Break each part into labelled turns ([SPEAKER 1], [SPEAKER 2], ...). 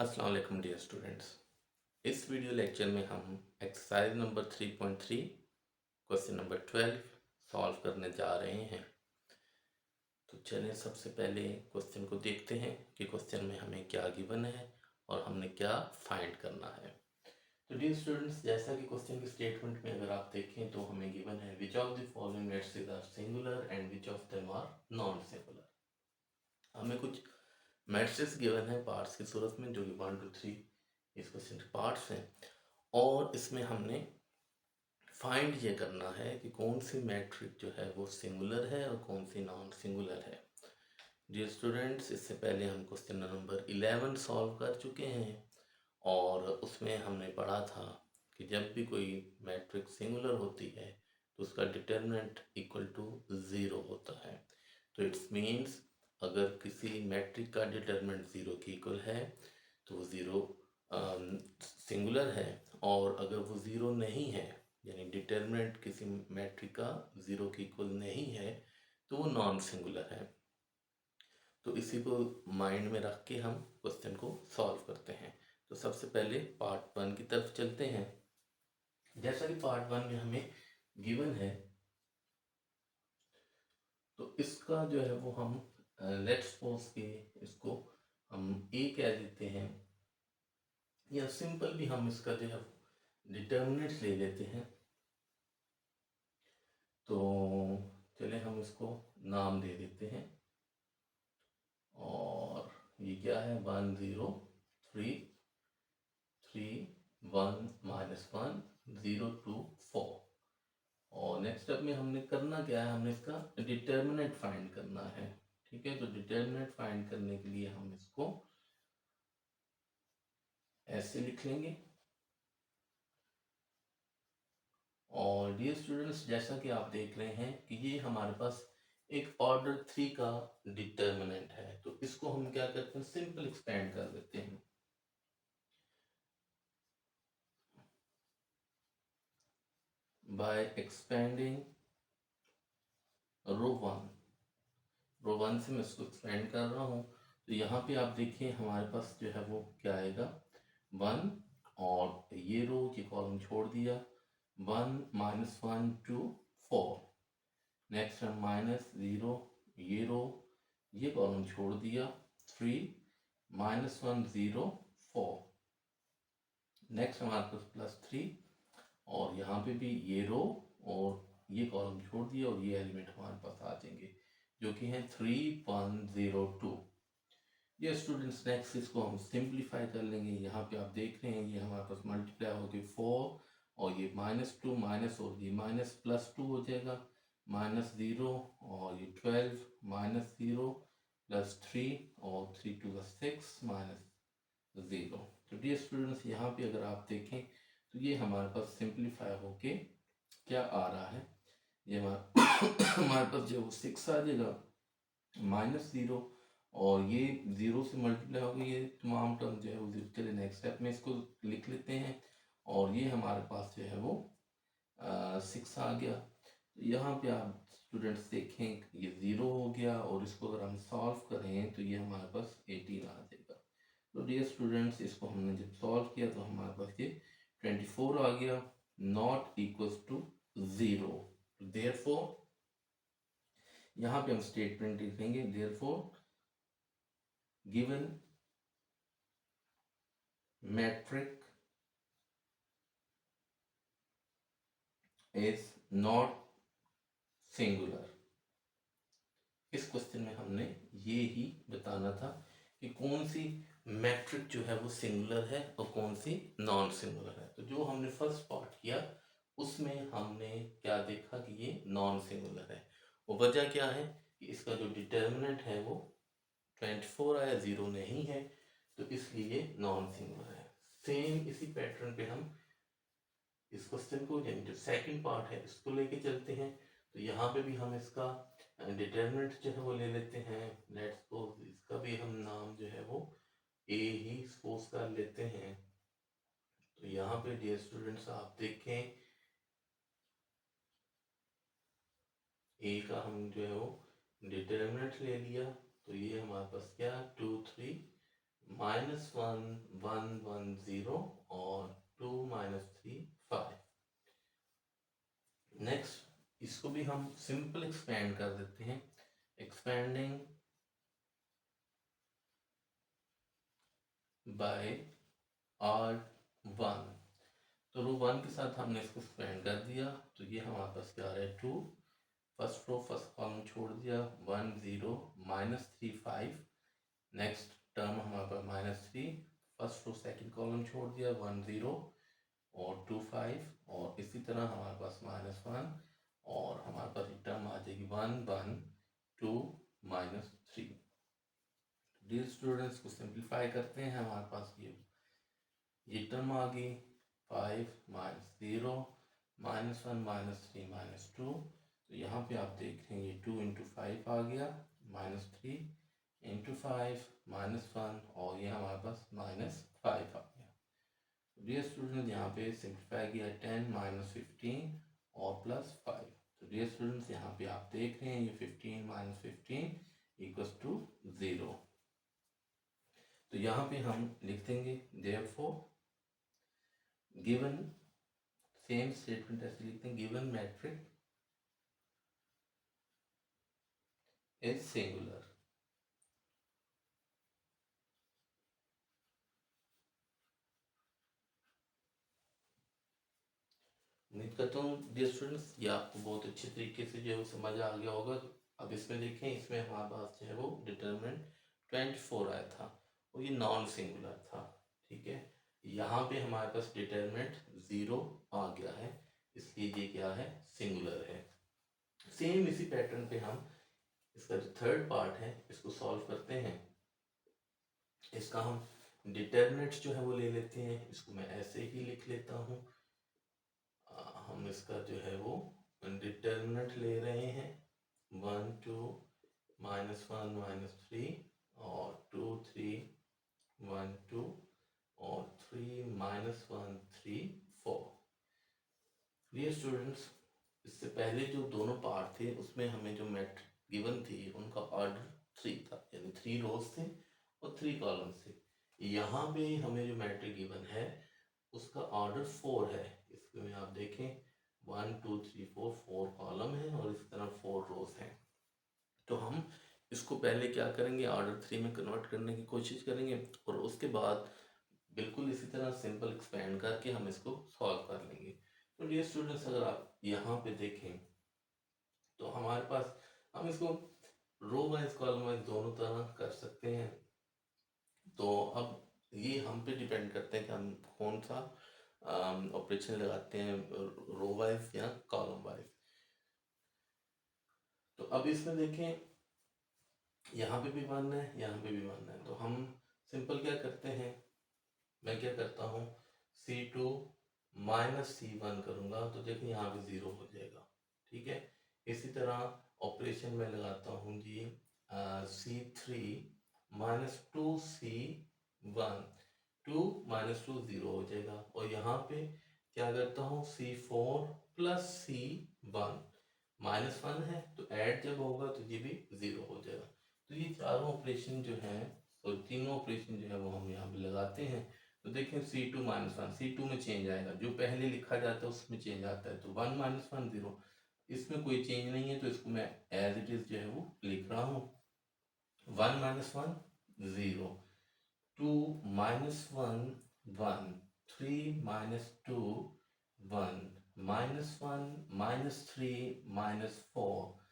[SPEAKER 1] अस्सलाम वालेकुम dear students. इस वीडियो लेक्चर में हम exercise number 3.3 question number 12 solve करने जा रहे हैं। तो चलिए सबसे पहले क्वेश्चन को देखते हैं कि क्वेश्चन में हमें क्या गिवन है और हमने क्या फाइंड करना है। तो डियर स्टूडेंट्स, जैसा कि क्वेश्चन की स्टेटमेंट में अगर आप देखें तो हमें गिवन है which of the following matrices are singular and which of them are non singular. हमें कुछ मैट्रिसेस गिवन है पार्ट्स की सूरत में, जो कि 1 2 3 इस क्वेश्चन के पार्ट्स हैं, और इसमें हमने फाइंड ये करना है कि कौन सी मैट्रिक जो है वो सिंगुलर है और कौन सी नॉन सिंगुलर है। डियर स्टूडेंट्स, इससे पहले हम क्वेश्चन नंबर 11 सॉल्व कर चुके हैं और उसमें हमने पढ़ा था कि जब भी कोई मैट्रिक सिंगुलर होती है तो उसका डिटर्मिनेंट इक्वल टू ज़ीरो होता है। तो इट्स मीन्स अगर किसी मैट्रिक का डिटर्मिनेंट ज़ीरो के इक्वल है तो वो ज़ीरो सिंगुलर है, और अगर वो ज़ीरो नहीं है यानी डिटर्मिनेंट किसी मैट्रिक का ज़ीरो के इक्वल नहीं है तो वो नॉन सिंगुलर है। तो इसी को माइंड में रख के हम क्वेश्चन को सॉल्व करते हैं। तो सबसे पहले पार्ट 1 की तरफ चलते हैं। जैसा कि पार्ट 1 में हमें गिवन है तो इसका जो है वो हम लेट्स सपोज के इसको हम ए कह देते हैं, या सिंपल भी हम इसका जो है डिटर्मिनेंट्स ले लेते हैं। तो चले हम इसको नाम दे देते हैं, और ये क्या है 1 0 3 3 1 -1 0 2 4। और नेक्स्ट स्टेप में हमने करना क्या है, हमने इसका डिटर्मिनेंट फाइंड करना है। ठीक है, तो डिटर्मिनेंट फाइंड करने के लिए हम इसको ऐसे लिख लेंगे। और डियर स्टूडेंट्स, जैसा कि आप देख रहे हैं कि ये हमारे पास एक ऑर्डर 3 का डिटर्मिनेंट है, तो इसको हम क्या करते हैं, सिंपल एक्सपेंड कर देते हैं। बाय एक्सपेंडिंग रो वन से मैं इसको एक्सपेंड कर रहा हूँ। तो यहाँ पे आप देखिए हमारे पास जो है वो क्या आएगा 1, और ये रो ये कॉलम छोड़ दिया 1 -1 2 4। नेक्स्ट है -0 ये रो ये कॉलम छोड़ दिया 3 -1 0 4। नेक्स्ट हमारे पास +3, और यहाँ पे भी ये रो और ये कॉलम छोड़ दिया और ये एलिमेंट हमारे पास आ जाएंगे जो कि है 3 1 0 2। ये स्टूडेंट्स नेक्स्ट इसको हम सिंप्लीफाई कर लेंगे। यहाँ पे आप देख रहे हैं ये हमारे पास मल्टीप्लाई हो गई 4, और ये -2 माइनस और ये +2 हो जाएगा -0, और ये 12 -0 +3 और 3 2 6 -0। तो डियर स्टूडेंट्स, यहाँ पे अगर आप देखें तो ये हमारे पास सिंप्लीफाई होके क्या आ रहा है, ये हमारे पास जो 6 आ जाएगा -0, और ये 0 से मल्टीप्लाई हो गई, ये तमाम टर्म जो है वो जीरो। चलिए नेक्स्ट स्टेप में इसको लिख लेते हैं, और ये हमारे पास जो है वो 6 आ गया। तो यहाँ पे आप स्टूडेंट्स देखें ये 0 हो गया, और इसको अगर हम सॉल्व करें तो ये हमारे पास 18 आ जाएगा। तो डियर स्टूडेंट्स, इसको हमने जब सॉल्व किया तो हमारे पास ये 24 आ गया, नॉट इक्वल्स टू 0। देयरफॉर यहाँ पे हम स्टेटमेंट लिखेंगे, therefore given metric is not singular। इस क्वेश्चन में हमने ये ही बताना था कि कौन सी मैट्रिक जो है वो सिंगुलर है और कौन सी नॉन सिंगुलर है। तो जो हमने फर्स्ट पार्ट किया उसमें हमने क्या देखा कि ये नॉन सिंगुलर है, और वजह क्या है कि इसका जो डिटर्मिनेंट है वो 24 आया, 0 नहीं है, तो इसलिए नॉन सिंगुलर है। सेम इसी पैटर्न पे हम इस क्वेश्चन को यानी जो सेकंड पार्ट है इसको लेके चलते हैं। तो यहाँ पे भी हम इसका डिटर्मिनेंट जो है वो ले लेते हैं। लेट्स सपोज इसका भी हम नाम जो है वो ए ही सपोज कर लेते हैं। तो यहाँ पे डियर स्टूडेंट्स आप देखें ए का हम जो है वो डिटर्मिनेंट ले लिया, तो ये हमारे पास क्या 2 3 -1 1 1 0 और 2 -3 5। नेक्स्ट इसको भी हम सिंपल एक्सपेंड कर देते हैं। एक्सपेंडिंग बाय R1, तो रो 1 के साथ हमने इसको एक्सपेंड कर दिया, तो ये हमारे पास क्या आ रहा है 2। फर्स्ट रो फर्स्ट कॉलम छोड़ दिया 1 0 -3 5। नेक्स्ट टर्म हमारे पास -3, फर्स्ट रो सेकंड कॉलम छोड़ दिया 1 0 और 2 5, और इसी तरह हमारे पास -1 और हमारे पास एक टर्म आ जाएगी 1 1 2 -3। डियर स्टूडेंट्स को सिंप्लीफाई करते हैं, हमारे पास ये टर्म आ गई 5 -0 -1 -3 -2। तो यहाँ पे आप देख रहे हैं ये 2 × 5 आ गया, -3 × 5 -1, और ये हमारे पास -5 आ गया। डियर स्टूडेंट्स यहाँ पे सिंप्लीफाई किया 10 -15 और +5। तो डियर स्टूडेंट्स यहाँ पे आप देख रहे हैं ये 15 -15 = 0। तो यहाँ पे हम लिख देंगे therefore गिवन, सेम स्टेटमेंट ऐसे लिखते हैं, गिवन मैट्रिक इज सिंगुलर। उम्मीद करता हूँ डियर स्टूडेंट्स ये आपको बहुत अच्छे तरीके से जो है समझ आ गया होगा। अब इसमें देखें, इसमें हमारे पास जो है वो डिटरमिनेंट 24 आया था और ये नॉन सिंगुलर था, ठीक है। यहाँ पे हमारे पास डिटरमिनेंट 0 आ गया है, इसलिए ये क्या है, सिंगुलर है। सेम इसी पैटर्न पे हम इसका जो थर्ड पार्ट है इसको सॉल्व करते हैं। इसका हम डिटरमिनेंट्स जो है वो ले लेते हैं, इसको मैं ऐसे ही लिख लेता हूँ। हम इसका जो है वो डिटरमिनेंट ले रहे हैं 1 2 -1 -3 और 2 3 1 2 और 3 -1 3 4। डियर स्टूडेंट्स इससे पहले जो दोनों पार्ट थे उसमें हमें जो मैट्रिक्स गिवन थी उनका ऑर्डर 3 था, यानी 3 रोज थे और 3 कॉलम्स थे। यहाँ पे हमें जो मैट्रिक गिवन है उसका ऑर्डर 4 है। इसमें आप देखें 1 2 3 4 कॉलम है और इस तरह 4 रोज हैं। तो हम इसको पहले क्या करेंगे, ऑर्डर 3 में कन्वर्ट करने की कोशिश करेंगे और उसके बाद बिल्कुल इसी तरह सिंपल एक्सपेंड करके हम इसको सॉल्व कर लेंगे। तो डियर स्टूडेंट्स अगर आप यहाँ पे देखें तो हमारे पास हम इसको रो वाइज कॉलम वाइज दोनों तरह कर सकते हैं। तो अब ये हम पे डिपेंड करते हैं कि हम कौन सा ऑपरेशन लगाते हैं, रो वाइज या कॉलम वाइज। तो अब इसमें देखें यहाँ पे भी 1 है, यहाँ पे भी 1 है, तो हम सिंपल क्या करते हैं, मैं क्या करता हूँ C2 -C1 करूँगा, तो देखिए यहाँ पे 0 हो जाएगा, ठीक है। इसी तरह ऑपरेशन में लगाता हूँ जी C3 -2C1, 2 -2 0 हो जाएगा, और यहाँ पे क्या करता हूँ C4 + C1, -1 है तो ऐड जब होगा तो ये भी 0 हो जाएगा। तो ये चारों ऑपरेशन जो हैं और तीनों ऑपरेशन जो है वो हम यहाँ पे लगाते हैं। तो देखें C2 -1, C2 में चेंज आएगा, जो पहले लिखा जाता है उसमें चेंज आता है, तो 1 -1 0, इसमें कोई चेंज नहीं है, तो इसको मैं एज इट इज जो है वो लिख रहा हूँ 1 -1 0, 2 -1 1, 3 -2 1, -1 -3 -4।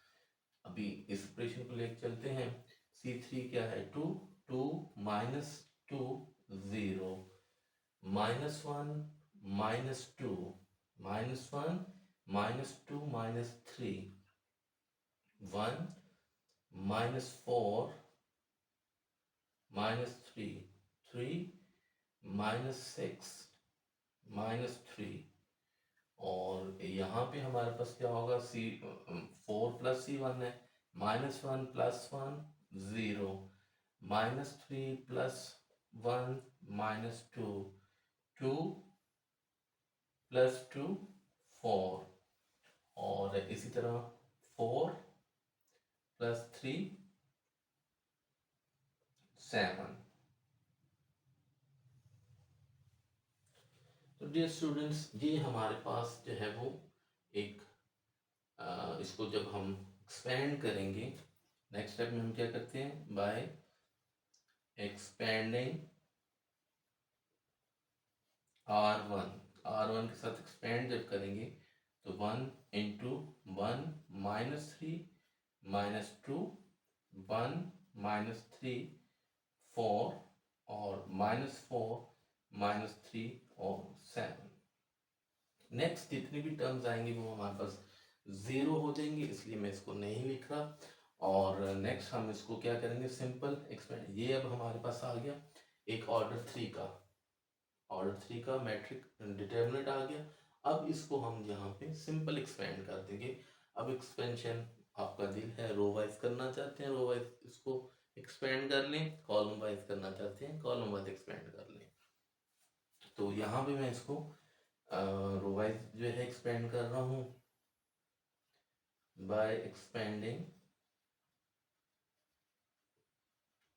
[SPEAKER 1] अभी इस ऑपरेशन को लेकर चलते हैं। C3 क्या है 2, 2 -2 0, -1 -2 -1 -2 -3 1 -4 -3 3 -6 -3, और यहाँ पे हमारे पास क्या होगा C4 + C1 है, -1 + 1 0, -3 + 1 -2, 2 + 2 4, और इसी तरह 4 + 3 7, डियर स्टूडेंट्स, ये हमारे पास जो है वो एक इसको जब हम एक्सपेंड करेंगे, नेक्स्ट स्टेप में हम क्या करते हैं, बाय एक्सपेंडिंग R1 के साथ एक्सपेंड जब करेंगे तो 1 इंटू 1 -3 -2 1 -3 4 और -4 -3 और 7। नेक्स्ट जितनी भी टर्म्स आएंगे वो हमारे पास ज़ीरो हो जाएंगे, इसलिए मैं इसको नहीं लिख रहा। और नेक्स्ट हम इसको क्या करेंगे, सिंपल एक्सपेंड। ये अब हमारे पास आ गया एक ऑर्डर 3 का मैट्रिक डिटर्मिनेंट आ गया। अब इसको हम यहाँ पे सिंपल एक्सपेंड कर देंगे। अब एक्सपेंशन आपका दिल है, रो वाइज करना चाहते हैं रो वाइज इसको एक्सपेंड कर लें, कॉलम वाइज करना चाहते हैं कॉलम वाइज एक्सपेंड कर लें। तो यहाँ पे मैं इसको रो वाइज जो है एक्सपेंड कर रहा हूँ बाय एक्सपेंडिंग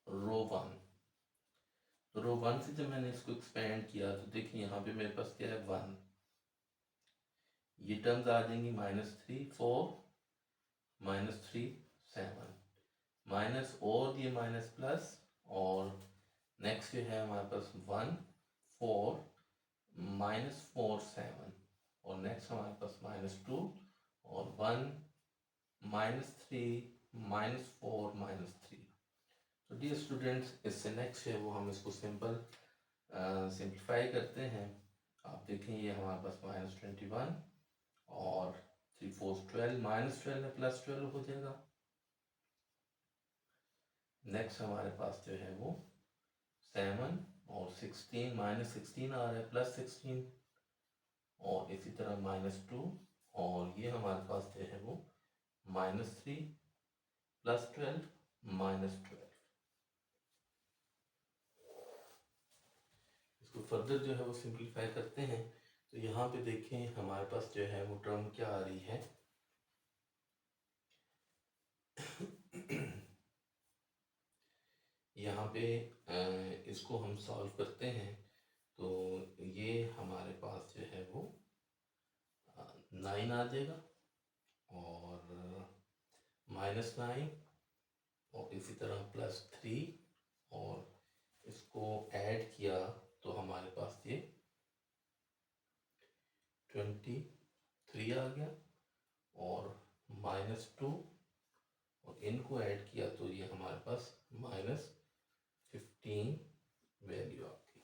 [SPEAKER 1] रो 1। तो रो 1 से जब मैंने इसको एक्सपेंड किया तो देखिए यहाँ पे मेरे पास क्या है 1, ये टर्म्स आ जाएंगी -3 4 -3 7 माइनस और ये माइनस प्लस, और नेक्स्ट जो है हमारे पास 1 4 -4 7 और नेक्स्ट हमारे पास -2 और 1 -3 -4 -3। तो डियर स्टूडेंट्स, इससे नेक्स्ट है वो हम इसको सिंप्लीफाई करते हैं। आप देखें ये हमारे पास -21 और 3 4 12 -12 है +12 हो जाएगा। नेक्स्ट हमारे पास जो है वो 7 और 16 -16 आ रहा है +16 और इसी तरह -2 और ये हमारे पास जो है वो -3 +12 -12। इसको फर्दर जो है वो सिंप्लीफाई करते हैं। तो यहाँ पे देखें हमारे पास जो है वो टर्म क्या आ रही है यहाँ पे इसको हम सॉल्व करते हैं तो ये हमारे पास जो है वो 9 आ जाएगा और -9 और इसी तरह +3 और इसको ऐड किया तो हमारे पास ये 23 आ गया और -2 और इनको ऐड किया तो ये हमारे पास -15 वैल्यू आ गई।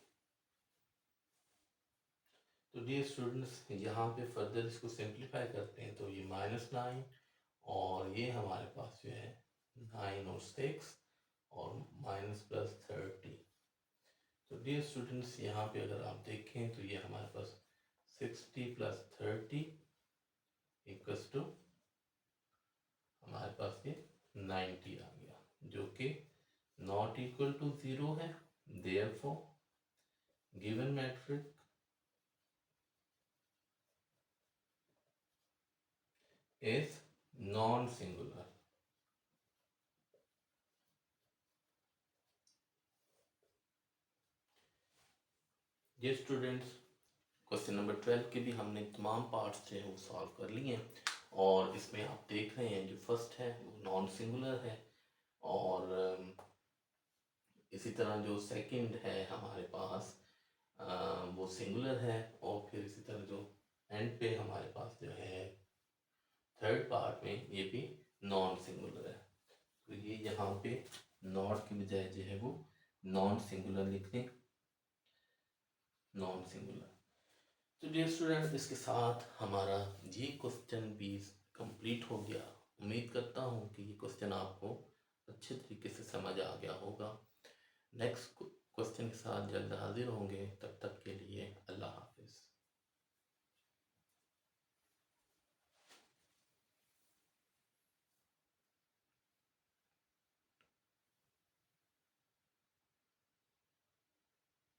[SPEAKER 1] तो डियर स्टूडेंट्स, यहाँ पे फर्दर इसको सिंप्लीफाई करते हैं तो ये -9 और ये हमारे पास जो है 9 और 6 और -+30। तो डियर स्टूडेंट्स, यहाँ पे अगर आप देखें तो ये हमारे पास 60 + 30 = हमारे पास ये 90 आ गया, जो कि नॉट इक्वल टू 0 है। Therefore given matrix is non singular. ये स्टूडेंट्स, क्वेश्चन नंबर 12 के भी हमने तमाम पार्ट्स जो है वो सॉल्व कर लिए हैं और इसमें आप देख रहे हैं जो फर्स्ट है वो नॉन सिंगुलर है और इसी तरह जो सेकंड है हमारे पास वो सिंगुलर है और फिर इसी तरह जो एंड पे हमारे पास जो है थर्ड पार्ट में ये भी नॉन सिंगुलर है। तो ये यहाँ पे नॉट की बजाय जो है वो नॉन सिंगुलर लिख दें, नॉन सिंगुलर। तो डियर स्टूडेंट, इसके साथ हमारा ये क्वेश्चन भी कंप्लीट हो गया। उम्मीद करता हूँ कि ये क्वेश्चन आपको अच्छे तरीके से समझ आ गया होगा। नेक्स्ट क्वेश्चन के साथ जल्द हाजिर होंगे, तब तक के लिए